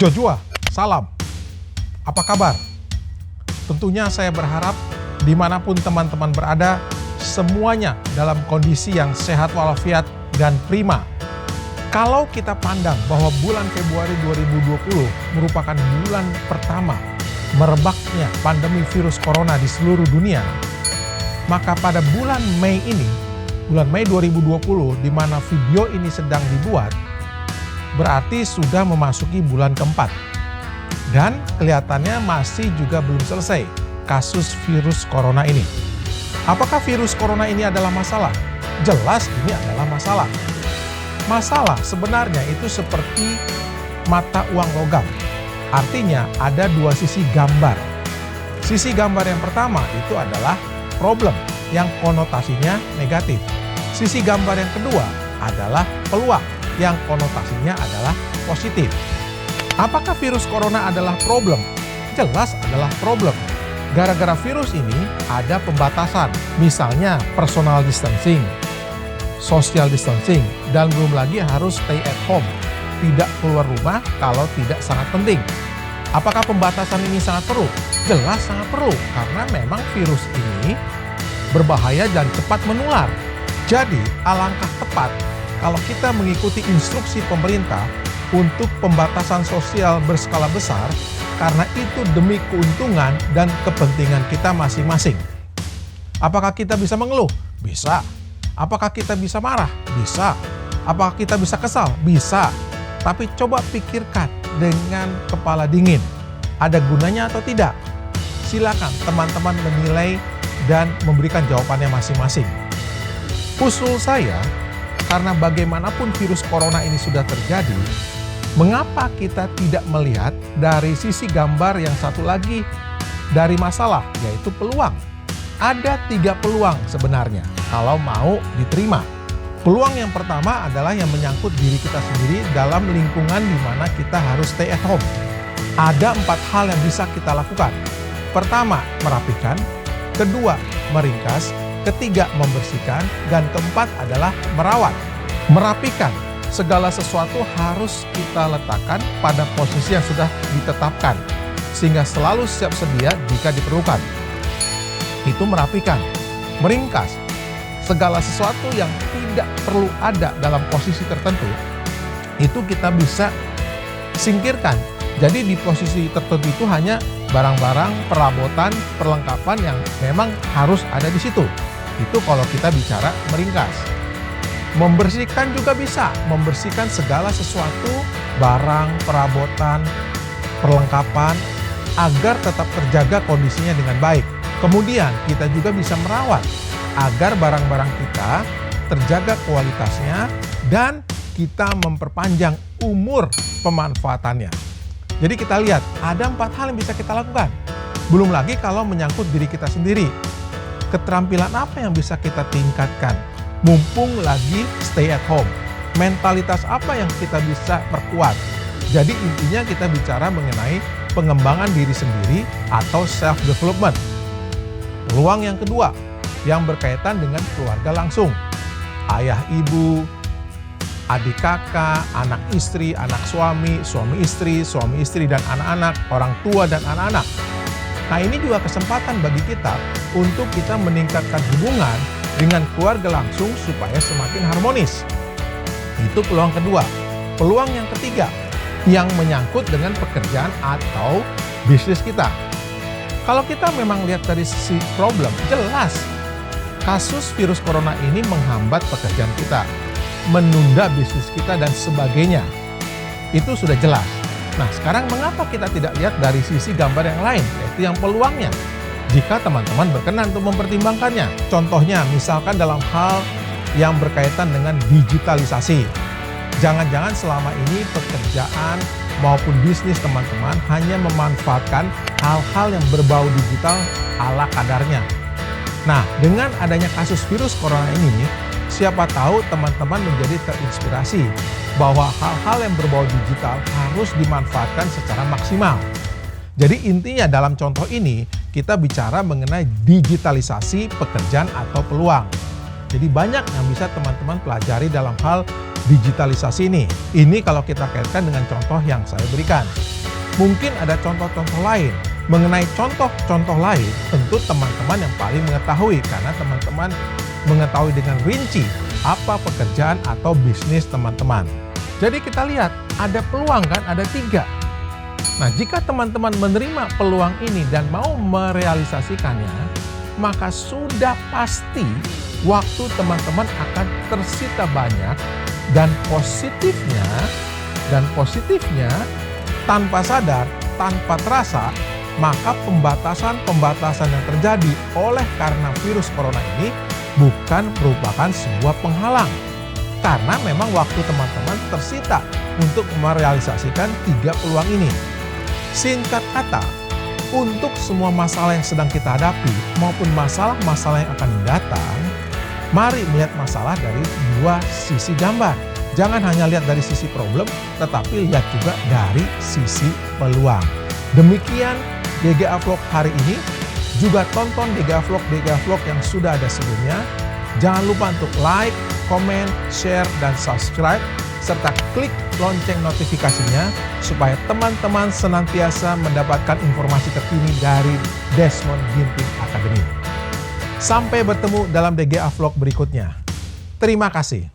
Joshua, salam. Apa kabar? Tentunya saya berharap dimanapun teman-teman berada, semuanya dalam kondisi yang sehat walafiat dan prima. Kalau kita pandang bahwa bulan Februari 2020 merupakan bulan pertama merebaknya pandemi virus corona di seluruh dunia, maka pada bulan Mei ini, bulan Mei 2020, di mana video ini sedang dibuat, berarti sudah memasuki bulan keempat. Dan kelihatannya masih juga belum selesai kasus virus corona ini. Apakah virus corona ini adalah masalah? Jelas ini adalah masalah. Masalah sebenarnya itu seperti mata uang logam. Artinya ada dua sisi gambar. Sisi gambar yang pertama itu adalah problem yang konotasinya negatif. Sisi gambar yang kedua adalah peluang yang konotasinya adalah positif. Apakah virus corona adalah problem? Jelas adalah problem. Gara-gara virus ini ada pembatasan, misalnya personal distancing, social distancing, dan belum lagi harus stay at home, tidak keluar rumah kalau tidak sangat penting. Apakah pembatasan ini sangat perlu? Jelas sangat perlu, karena memang virus ini berbahaya dan cepat menular. Jadi alangkah tepat kalau kita mengikuti instruksi pemerintah untuk pembatasan sosial berskala besar, karena itu demi keuntungan dan kepentingan kita masing-masing. Apakah kita bisa mengeluh? Bisa. Apakah kita bisa marah? Bisa. Apakah kita bisa kesal? Bisa. Tapi coba pikirkan dengan kepala dingin. Ada gunanya atau tidak? Silakan teman-teman menilai dan memberikan jawabannya masing-masing. Usul saya, karena bagaimanapun virus corona ini sudah terjadi, mengapa kita tidak melihat dari sisi gambar yang satu lagi dari masalah, yaitu peluang? Ada 3 peluang sebenarnya kalau mau diterima. Peluang yang pertama adalah yang menyangkut diri kita sendiri dalam lingkungan di mana kita harus stay at home. Ada 4 hal yang bisa kita lakukan. Pertama, merapikan. Kedua, meringkas. Ketiga, membersihkan. Dan keempat adalah merawat. Merapikan. Segala sesuatu harus kita letakkan pada posisi yang sudah ditetapkan, sehingga selalu siap sedia jika diperlukan. Itu merapikan. Meringkas. Segala sesuatu yang tidak perlu ada dalam posisi tertentu, itu kita bisa singkirkan. Jadi di posisi tertentu itu hanya barang-barang, perabotan, perlengkapan yang memang harus ada di situ. Itu kalau kita bicara meringkas. Membersihkan juga bisa, membersihkan segala sesuatu, barang, perabotan, perlengkapan, agar tetap terjaga kondisinya dengan baik. Kemudian kita juga bisa merawat, agar barang-barang kita terjaga kualitasnya dan kita memperpanjang umur pemanfaatannya. Jadi kita lihat ada 4 hal yang bisa kita lakukan. Belum lagi kalau menyangkut diri kita sendiri. Keterampilan apa yang bisa kita tingkatkan? Mumpung lagi stay at home. Mentalitas apa yang kita bisa perkuat? Jadi intinya kita bicara mengenai pengembangan diri sendiri atau self-development. Peluang yang kedua, yang berkaitan dengan keluarga langsung. Ayah ibu, adik kakak, anak istri, anak suami, suami istri dan anak-anak, orang tua dan anak-anak. Nah, ini juga kesempatan bagi kita untuk kita meningkatkan hubungan dengan keluarga langsung supaya semakin harmonis. Itu peluang kedua. Peluang yang ketiga, yang menyangkut dengan pekerjaan atau bisnis kita. Kalau kita memang lihat dari sisi problem, jelas kasus virus corona ini menghambat pekerjaan kita, menunda bisnis kita dan sebagainya. Itu sudah jelas. Nah, sekarang mengapa kita tidak lihat dari sisi gambar yang lain, yaitu yang peluangnya? Jika teman-teman berkenan untuk mempertimbangkannya. Contohnya, misalkan dalam hal yang berkaitan dengan digitalisasi. Jangan-jangan selama ini pekerjaan maupun bisnis teman-teman hanya memanfaatkan hal-hal yang berbau digital ala kadarnya. Nah, dengan adanya kasus virus corona ini, siapa tahu teman-teman menjadi terinspirasi bahwa hal-hal yang berbau digital harus dimanfaatkan secara maksimal. Jadi intinya dalam contoh ini, kita bicara mengenai digitalisasi pekerjaan atau peluang. Jadi banyak yang bisa teman-teman pelajari dalam hal digitalisasi ini. Ini kalau kita kaitkan dengan contoh yang saya berikan. Mungkin ada contoh-contoh lain. Mengenai contoh-contoh lain, tentu teman-teman yang paling mengetahui karena teman-teman mengetahui dengan rinci apa pekerjaan atau bisnis teman-teman. Jadi kita lihat ada peluang kan, ada 3. Nah, jika teman-teman menerima peluang ini dan mau merealisasikannya, maka sudah pasti waktu teman-teman akan tersita banyak dan positifnya tanpa sadar, tanpa terasa, maka pembatasan yang terjadi oleh karena virus corona ini bukan merupakan sebuah penghalang. Karena memang waktu teman-teman tersita untuk merealisasikan 3 peluang ini. Singkat kata, untuk semua masalah yang sedang kita hadapi maupun masalah-masalah yang akan datang, mari melihat masalah dari 2 sisi gambar. Jangan hanya lihat dari sisi problem, tetapi lihat juga dari sisi peluang. Demikian DGA Vlog hari ini. Juga tonton DGA Vlog yang sudah ada sebelumnya. Jangan lupa untuk like, komen, share, dan subscribe, serta klik lonceng notifikasinya supaya teman-teman senantiasa mendapatkan informasi terkini dari Desmond Ginting Academy. Sampai bertemu dalam DGA Vlog berikutnya. Terima kasih.